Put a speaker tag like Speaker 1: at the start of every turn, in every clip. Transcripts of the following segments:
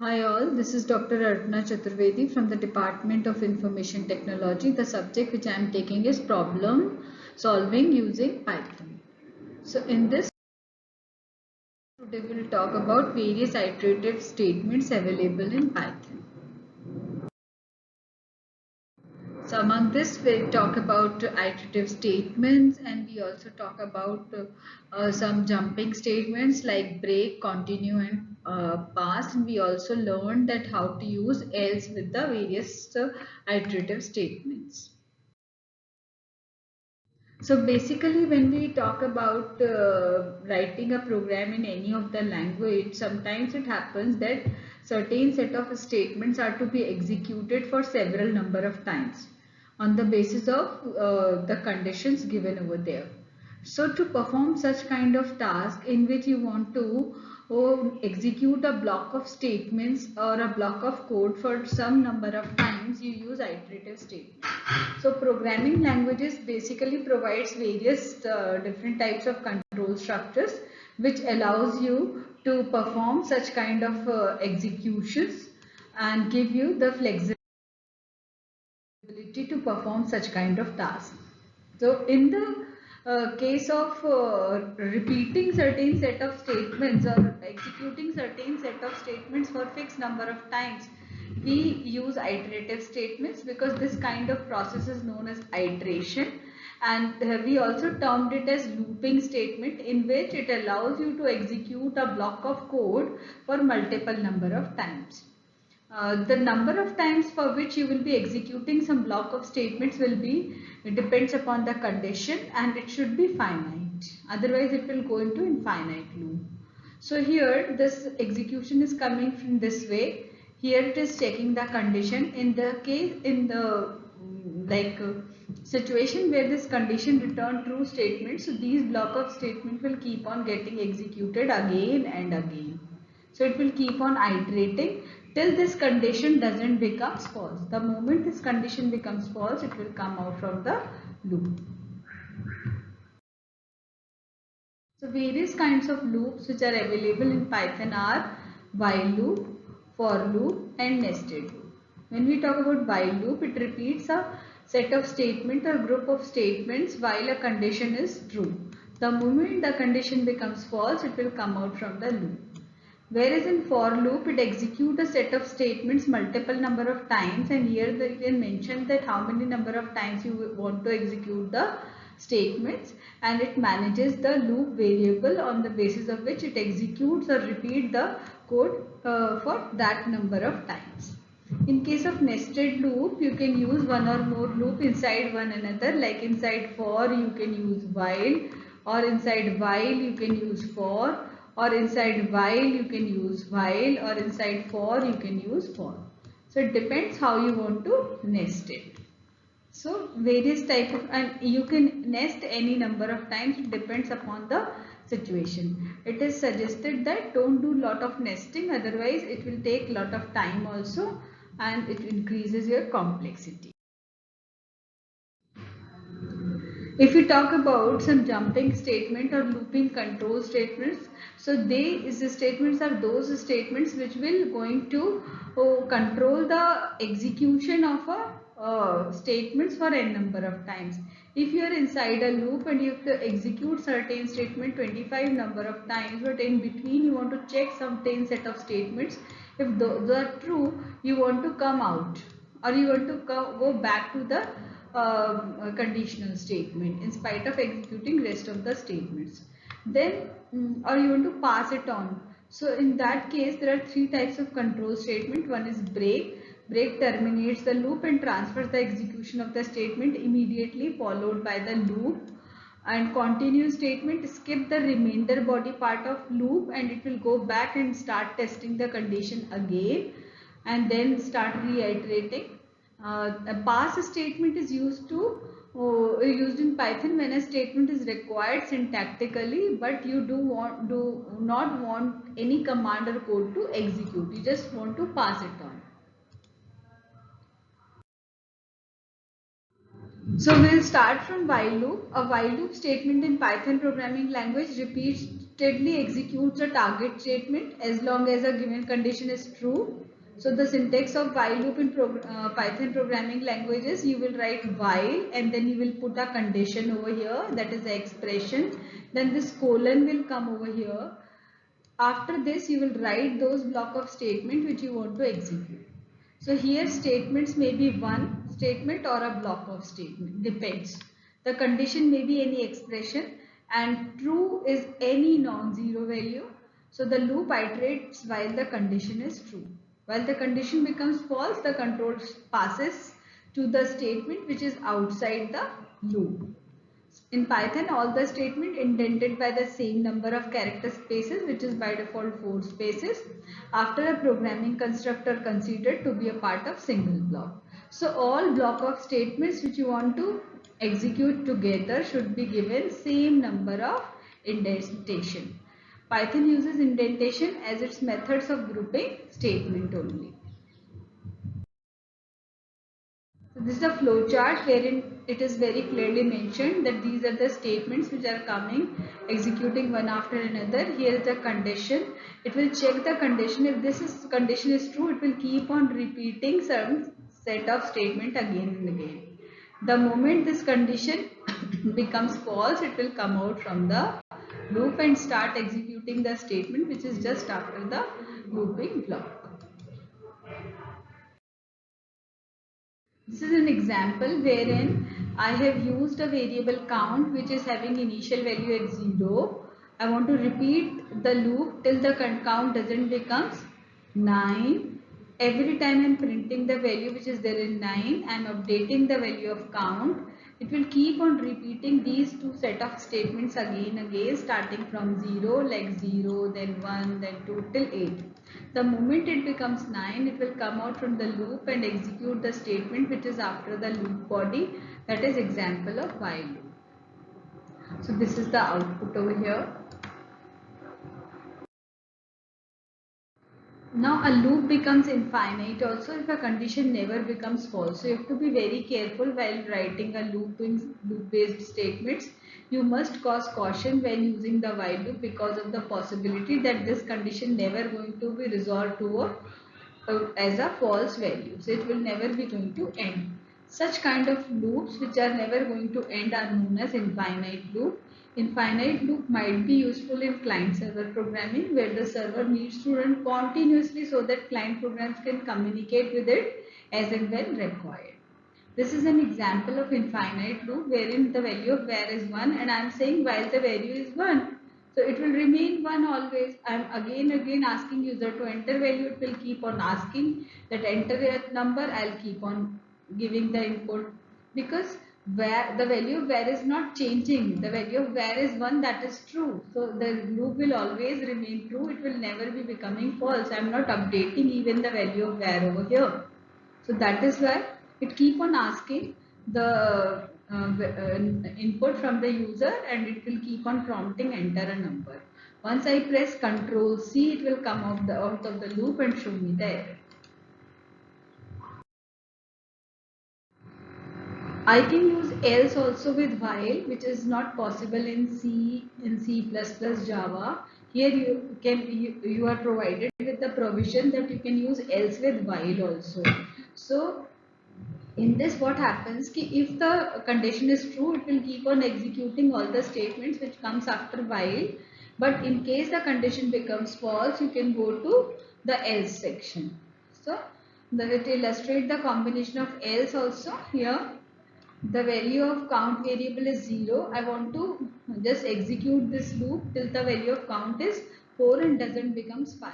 Speaker 1: Hi all, this is Dr. Arpana Chaturvedi from the Department of Information Technology. The subject which I am taking is problem solving using Python. So in this today we will talk about various iterative statements available in Python. So among this we talk about iterative statements, and we also talk about some jumping statements like break, continue and pass. And we also learned that how to use else with the various iterative statements. So basically when we talk about writing a program in any of the language, sometimes it happens that certain set of statements are to be executed for several number of times on the basis of the conditions given over there. So to perform such kind of task in which you want to execute a block of statements or a block of code for some number of times, you use iterative statements. So programming languages basically provides various different types of control structures which allows you to perform such kind of executions and give you the flexibility to perform such kind of tasks. So in the case of repeating certain set of statements or executing certain set of statements for fixed number of times, we use iterative statements because this kind of process is known as iteration, and we also termed it as looping statement, in which it allows you to execute a block of code for multiple number of times. The number of times for which you will be executing some block of statements will be, it depends upon the condition, and it should be finite, otherwise it will go into infinite loop. So here this execution is coming from this way. Here it is checking the condition in the case, in the situation where this condition return true statement, so these block of statement will keep on getting executed again and again. So it will keep on iterating till this condition doesn't become false. The moment this condition becomes false, it will come out from the loop. So various kinds of loops which are available in Python are while loop, for loop and nested loop. When we talk about while loop, it repeats a set of statements or group of statements while a condition is true. The moment the condition becomes false, it will come out from the loop. Whereas in for loop, it executes a set of statements multiple number of times, and here they can mention that how many number of times you want to execute the statements, and it manages the loop variable on the basis of which it executes or repeat the code for that number of times. In case of nested loop, you can use one or more loop inside one another, like inside for you can use while, or inside while you can use for, or inside while you can use while, or inside for you can use for. So it depends how you want to nest it. So various type of, and you can nest any number of times, it depends upon the situation. It is suggested that don't do lot of nesting, otherwise it will take lot of time also, and it increases your complexity. If we talk about some jumping statement or looping control statements, so the statements are those statements which will going to control the execution of a statements for n number of times. If you are inside a loop and you have to execute certain statement 25 number of times, but in between you want to check some 10 set of statements, if those are true, you want to come out, or you want to go back to the conditional statement in spite of executing rest of the statements, then or you want to pass it on. So in that case there are three types of control statement. One is break terminates the loop and transfers the execution of the statement immediately followed by the loop, and continue statement skip the remainder body part of loop and it will go back and start testing the condition again and then start reiterating. A pass statement is used in Python when a statement is required syntactically, but you do not want any command or code to execute. You just want to pass it on. So we'll start from while loop. A while loop statement in Python programming language repeatedly executes a target statement as long as a given condition is true. So the syntax of while loop in Python programming languages, you will write while and then you will put a condition over here, that is the expression. Then this colon will come over here. After this, you will write those block of statement which you want to execute. So here statements may be one statement or a block of statement, depends. The condition may be any expression and true is any non-zero value. So the loop iterates while the condition is true. While the condition becomes false, the control passes to the statement which is outside the loop. In Python, all the statement indented by the same number of character spaces, which is by default 4 spaces, after a programming constructor considered to be a part of single block. So all block of statements which you want to execute together should be given same number of indentation. Python uses indentation as its methods of grouping statement only. So this is a flow chart wherein it is very clearly mentioned that these are the statements which are coming, executing one after another. Here is the condition. It will check the condition. If condition is true, it will keep on repeating some set of statement again and again. The moment this condition becomes false, it will come out from the loop and start executing the statement which is just after the looping block. This is an example wherein I have used a variable count which is having initial value at 0. I want to repeat the loop till the count doesn't becomes 9. Every time I am printing the value which is there in 9, I am updating the value of count. It will keep on repeating these two set of statements again starting from 0 like 0, then 1, then 2 till 8. The moment it becomes 9, it will come out from the loop and execute the statement which is after the loop body, that is example of while loop. So this is the output over here. Now a loop becomes infinite also if a condition never becomes false. So you have to be very careful while writing a loop based statements. You must cause caution when using the while loop because of the possibility that this condition never going to be resolved to as a false value. So it will never be going to end. Such kind of loops which are never going to end are known as infinite loop. Infinite loop might be useful in client-server programming where the server needs to run continuously so that client programs can communicate with it as and when required. This is an example of infinite loop wherein the value of var is 1 and I am saying while the value is 1. So it will remain 1 always. I am again asking user to enter value. It will keep on asking that enter a number. I will keep on giving the input because the value of var is not changing. The value of var is 1, that is true. So the loop will always remain true. It will never be becoming false. I am not updating even the value of var over here. So that is why it keep on asking the input from the user and it will keep on prompting enter a number. Once I press Ctrl C, it will come out of the loop and show me the error. I can use else also with while, which is not possible in C, Java. Here you are provided with the provision that you can use else with while also. So in this what happens ki if the condition is true, it will keep on executing all the statements which comes after while. But in case the condition becomes false, you can go to the else section. So it illustrate the combination of else also here. The value of count variable is 0. I want to just execute this loop till the value of count is 4 and doesn't becomes 5.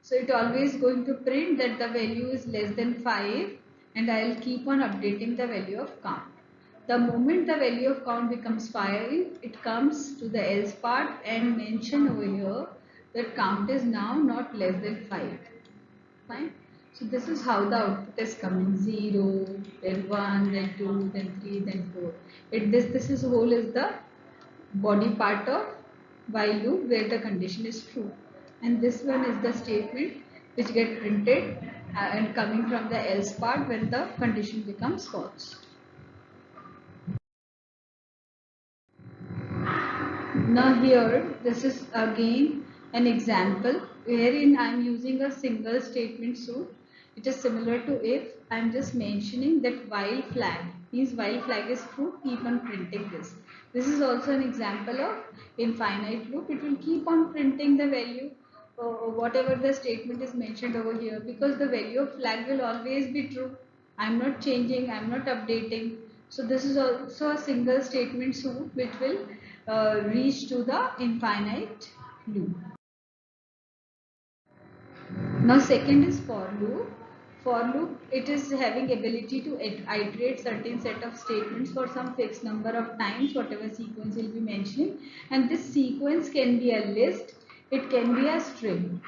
Speaker 1: So it always going to print that the value is less than 5 and I will keep on updating the value of count. The moment the value of count becomes 5, it comes to the else part and mention over here that count is now not less than 5. Fine. So this is how the output is coming: 0, then 1, then 2, then 3, then 4. This is whole is the body part of while loop where the condition is true, and this one is the statement which get printed and coming from the else part when the condition becomes false. Now here, this is again an example wherein I am using a single statement suit. It is similar to if. I am just mentioning that while flag means while flag is true, keep on printing this. This is also an example of infinite loop. It will keep on printing the value whatever the statement is mentioned over here, because the value of flag will always be true. I am not changing, I am not updating. So this is also a single statement suit which will reach to the infinite loop. Now second is for loop. For loop, it is having ability to iterate certain set of statements for some fixed number of times, whatever sequence will be mentioning, and this sequence can be a list, it can be a string.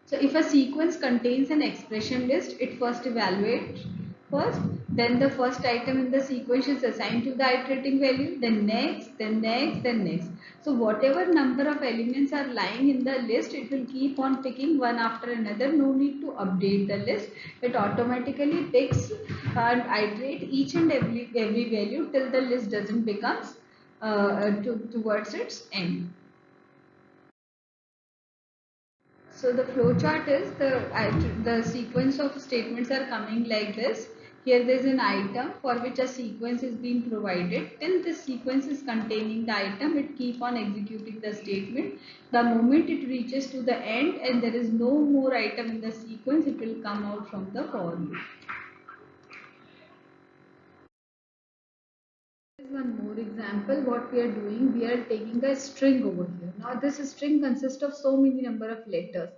Speaker 1: So if a sequence contains an expression list, it first evaluates first, then the first item in the sequence is assigned to the iterating value, then next, then next, then next. So whatever number of elements are lying in the list, it will keep on picking one after another. No need to update the list. It automatically picks and iterate each and every value till the list doesn't becomes towards its end. So the flow chart is the sequence of statements are coming like this. Here there is an item for which a sequence is being provided. Till this sequence is containing the item, it keep on executing the statement. The moment it reaches to the end and there is no more item in the sequence, it will come out from the for loop. One more example. What we are doing, we are taking a string over here. Now this string consists of so many number of letters.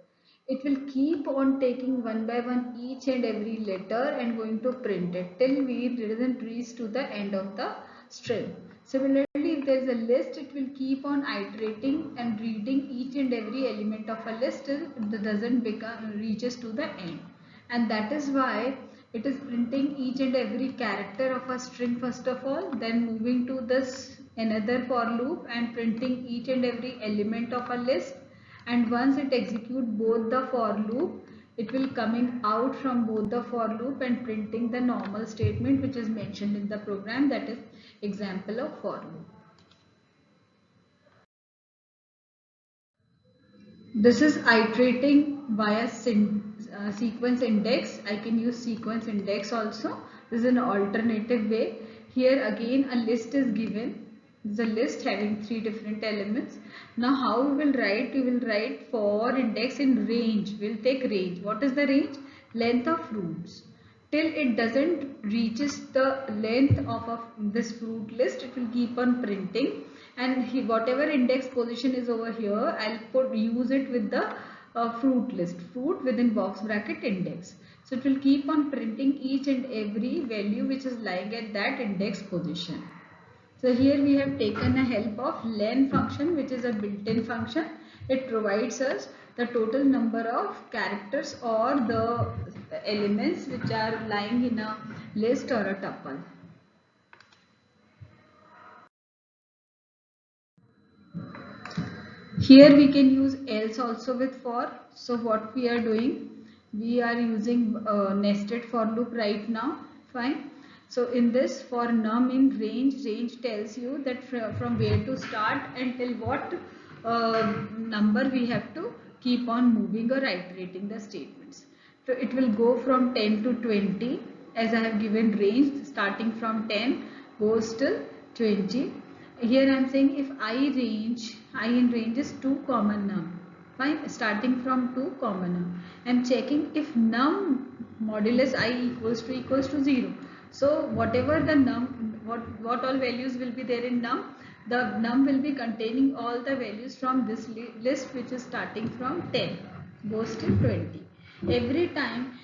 Speaker 1: It will keep on taking one by one each and every letter and going to print it till we doesn't reach to the end of the string. Similarly, if there is a list, it will keep on iterating and reading each and every element of a list till it doesn't reaches to the end. And that is why it is printing each and every character of a string first of all, then moving to this another for loop and printing each and every element of a list. And once it executes both the for loop, it will coming out from both the for loop and printing the normal statement which is mentioned in the program, that is example of for loop. This is iterating via sequence index. I can use sequence index also. This is an alternative way. Here again a list is given. This is a list having 3 different elements. Now how we will write? We will write for index in range. We will take range. What is the range? Length of fruits. Till it doesn't reaches the length of this fruit list, it will keep on printing. And whatever index position is over here, I'll use it with the fruit list, fruit within box bracket index. So it will keep on printing each and every value which is lying at that index position. So here we have taken a help of len function, which is a built-in function. It provides us the total number of characters or the elements which are lying in a list or a tuple. Here we can use else also with for. So what we are doing, we are using nested for loop right now. Fine. So in this for num in range, range tells you that from where to start until what number we have to keep on moving or iterating the statements. So it will go from 10 to 20 as I have given range, starting from 10 goes till 20. Here I am saying if I in range is 2 comma num. Fine, starting from 2 comma num. I am checking if num modulus I equals to 0. So whatever the num, what all values will be there in num, the num will be containing all the values from this list which is starting from 10 goes till 20. Every time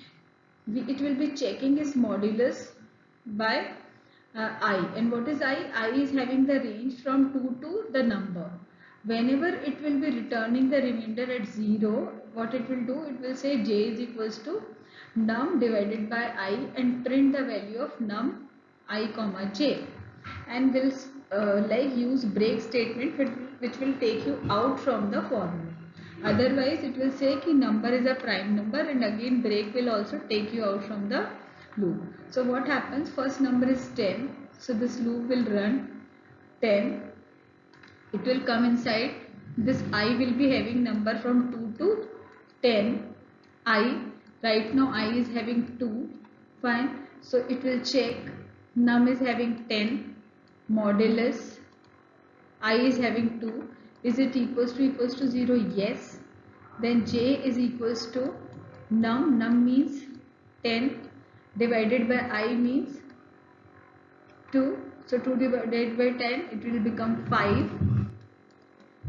Speaker 1: it will be checking its modulus by I. And what is I? I is having the range from 2 to the number. Whenever it will be returning the remainder at 0, what it will do? It will say j is equals to num divided by I and print the value of num I comma j. And will like use break statement which will take you out from the for loop. Otherwise it will say ki number is a prime number and again break will also take you out from the loop. So what happens? First number is 10. So this loop will run 10. it will come inside. This I will be having number from 2 to 10. I right now I is having 2. Fine. So it will check num is having 10, modulus I is having 2. Is it equals to 0? Yes. Then j is equals to num means 10 divided by I means 2. So 2 divided by 10, it will become 5.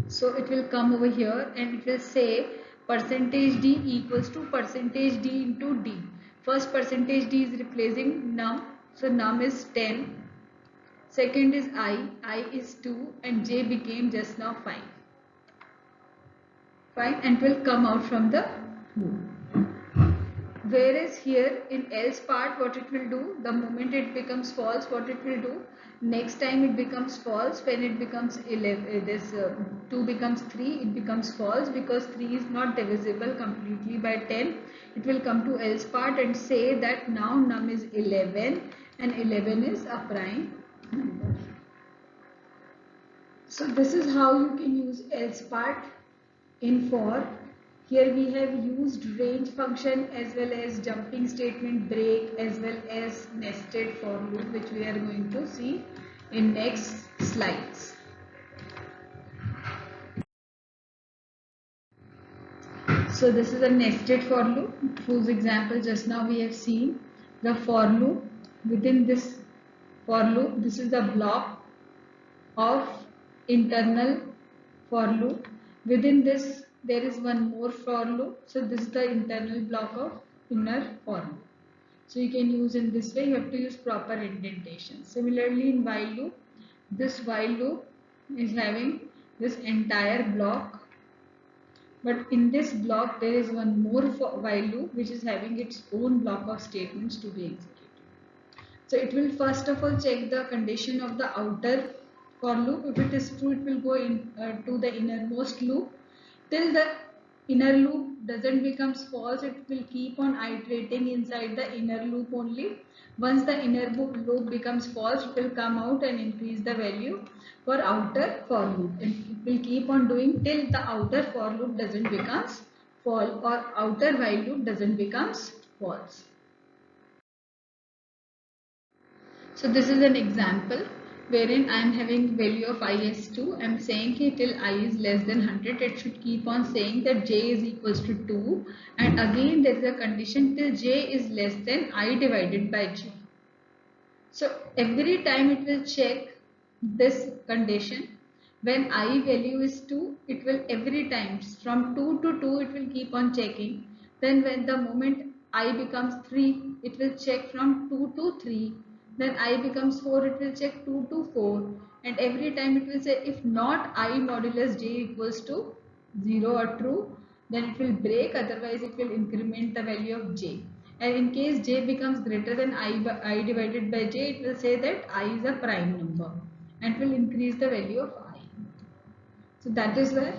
Speaker 1: So it will come over here and it will say percentage d equals to percentage d into d. First percentage d is replacing num. So num is 10. Second is I is 2 and j became just now 5. Fine, and will come out from the loop. Whereas here in else part, what it will do, the moment it becomes false, what it will do, next time it becomes false. When it becomes 11, this 2 becomes 3, it becomes false because 3 is not divisible completely by 10. It will come to else part and say that now num is 11 and 11 is a prime number. So this is how you can use else part in for. Here we have used range function as well as jumping statement, break, as well as nested for loop, which we are going to see in next slides. So this is a nested for loop whose example just now we have seen. The for loop, within this for loop, this is the block of internal for loop. Within this there is one more for loop. So this is the internal block of inner for loop. So you can use in this way. You have to use proper indentation. Similarly in while loop, this while loop is having this entire block, but in this block there is one more while loop which is having its own block of statements to be executed. So it will first of all check the condition of the outer for loop. If it is true, it will go to the innermost loop till the inner loop doesn't becomes false. It will keep on iterating inside the inner loop only. Once the inner loop becomes false, it will come out and increase the value for outer for loop, and it will keep on doing till the outer for loop doesn't becomes false or outer while loop doesn't becomes false. So this is an example wherein I am having value of I as 2. I am saying that till I is less than 100, it should keep on saying that j is equals to 2, and again there is a condition till j is less than I divided by j. So every time it will check this condition. When I value is 2, it will every time from 2 to 2 it will keep on checking. Then when the moment I becomes 3, it will check from 2 to 3. Then I becomes 4, it will check 2 to 4. And every time it will say if not I modulus j equals to 0 or true, then it will break, otherwise it will increment the value of j. And in case j becomes greater than I divided by j, it will say that I is a prime number and will increase the value of I. So that is where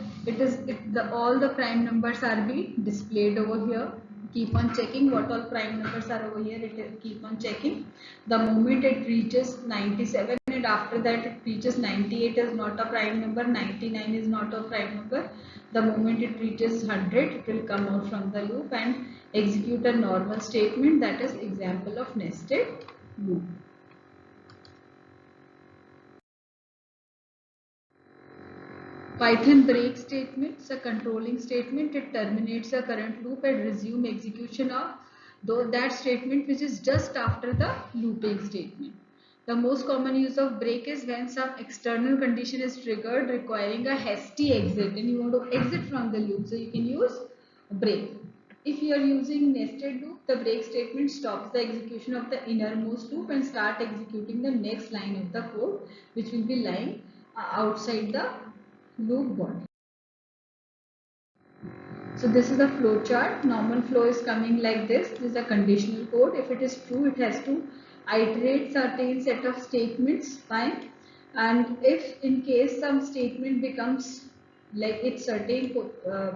Speaker 1: all the prime numbers are being displayed over here. Keep on checking what all prime numbers are over here. It keep on checking. The moment it reaches 97 and after that it reaches 98 is not a prime number, 99 is not a prime number. The moment it reaches 100, it will come out from the loop and execute a normal statement, that is example of nested loop. Python break statement is a controlling statement. It terminates the current loop and resume execution of that statement which is just after the looping statement. The most common use of break is when some external condition is triggered requiring a hasty exit and you want to exit from the loop. So you can use break. If you are using nested loop, the break statement stops the execution of the innermost loop and start executing the next line of the code which will be lying outside the loop body. So this is a flow chart. Normal flow is coming like this. This is a conditional code. If it is true, it has to iterate certain set of statements, fine. And if in case some statement becomes like its certain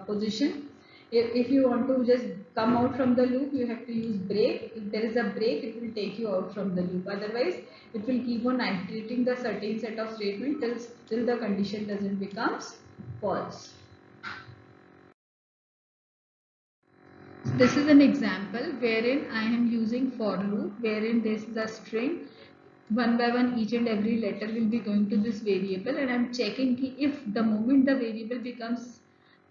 Speaker 1: position, If you want to just come out from the loop, you have to use break. If there is a break, it will take you out from the loop. Otherwise, it will keep on iterating the certain set of statements till the condition doesn't becomes false. This is an example wherein I am using for loop, wherein this is a string. One by one, each and every letter will be going to this variable, and I am checking if the moment the variable becomes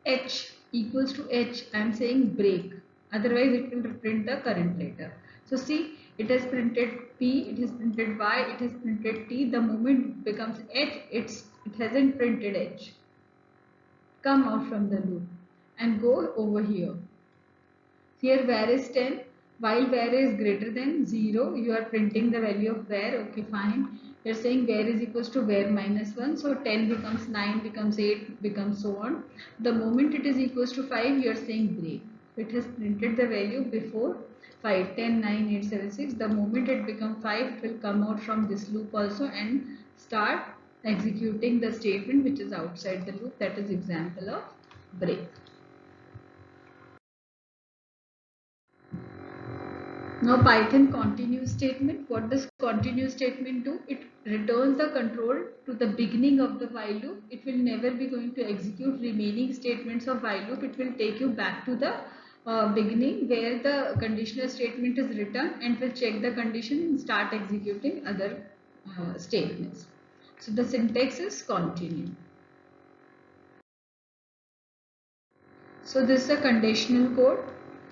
Speaker 1: h equals to h, I am saying break. Otherwise, it will print the current letter. So see, it has printed p, it has printed y, it has printed t. The moment it becomes h, it hasn't printed h. Come out from the loop and go over here. Here var is 10. While var is greater than 0, you are printing the value of var. Okay, fine. You are saying var is equals to var minus 1. So 10 becomes 9, becomes 8, becomes so on. The moment it is equals to 5, you are saying break. It has printed the value before 5, 10, 9, 8, 7, 6. The moment it becomes 5, it will come out from this loop also and start executing the statement which is outside the loop. That is example of break. Now Python continue statement. What does continue statement do? It returns the control to the beginning of the while loop. It will never be going to execute remaining statements of while loop. It will take you back to the beginning where the conditional statement is written and will check the condition and start executing other statements. So the syntax is continue. So this is a conditional code.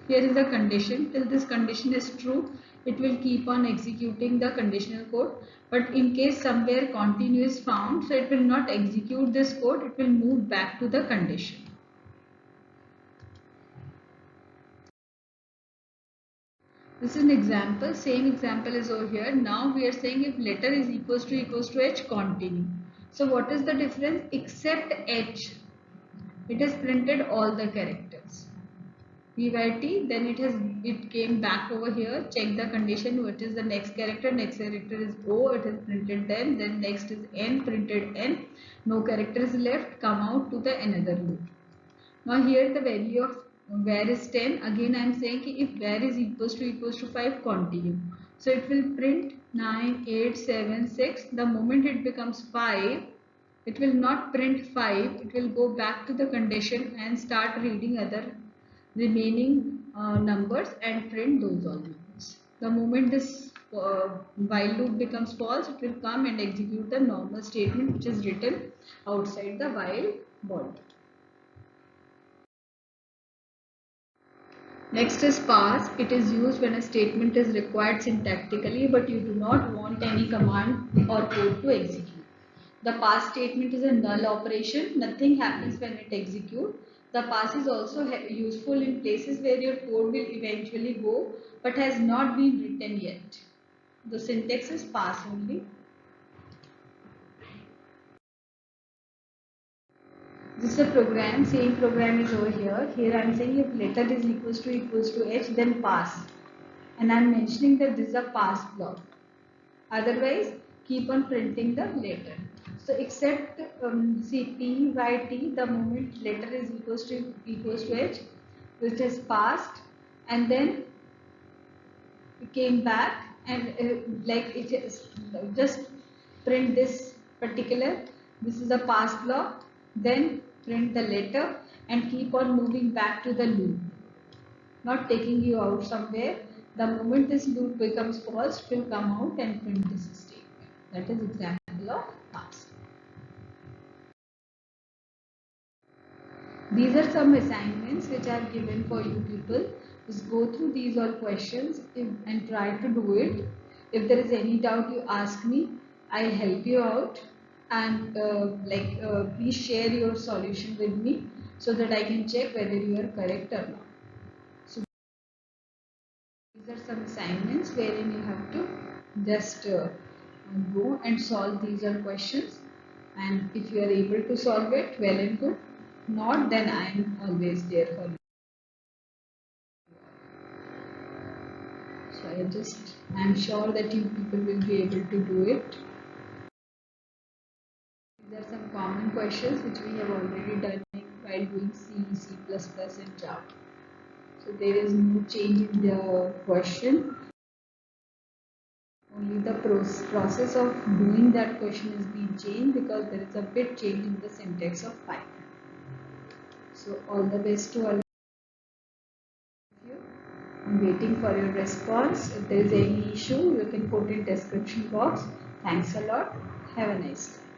Speaker 1: Here is the condition. Till this condition is true, it will keep on executing the conditional code. But in case somewhere continue is found, so it will not execute this code. It will move back to the condition. This is an example. Same example is over here. Now we are saying if letter is equals to h, continue. So what is the difference? Except h, it has printed all the characters. P-Y-T, then it came back over here, check the condition, what is the next character is O, it is printed then next is N, printed N, no character is left, come out to the another loop. Now here the value of var is 10, again I am saying if var is equals to 5, continue. So it will print 9, 8, 7, 6, the moment it becomes 5, it will not print 5, it will go back to the condition and start reading other remaining numbers and print those all numbers. The moment this while loop becomes false, it will come and execute the normal statement which is written outside the while body. Next is pass. It is used when a statement is required syntactically but you do not want any command or code to execute. The pass statement is a null operation. Nothing happens when it executes. The pass is also useful in places where your code will eventually go but has not been written yet. The syntax is pass only. This is a program, same program is over here. Here I am saying if letter is equals to h, then pass. And I am mentioning that this is a pass block. Otherwise, keep on printing the letter. So except see P by T, the moment letter is equals to h, which is passed, and then it came back and like it is just print this particular. This is a pass block. Then print the letter and keep on moving back to the loop, not taking you out somewhere. The moment this loop becomes false, it will come out and print this statement. That is example of pass. These are some assignments which are given for you people. Just go through these all questions and try to do it. If there is any doubt, you ask me. I'll help you out. And please share your solution with me so that I can check whether you are correct or not. So these are some assignments wherein you have to just go and solve these all questions. And if you are able to solve it, well and good. Not, then I am always there for you. So I am sure that you people will be able to do it. These are some common questions which we have already done while doing C, C++ and Java. So there is no change in the question. Only the process of doing that question is being changed because there is a bit change in the syntax of Python. So all the best to all of you. I'm waiting for your response. If there is any issue, you can put in description box. Thanks a lot. Have a nice day.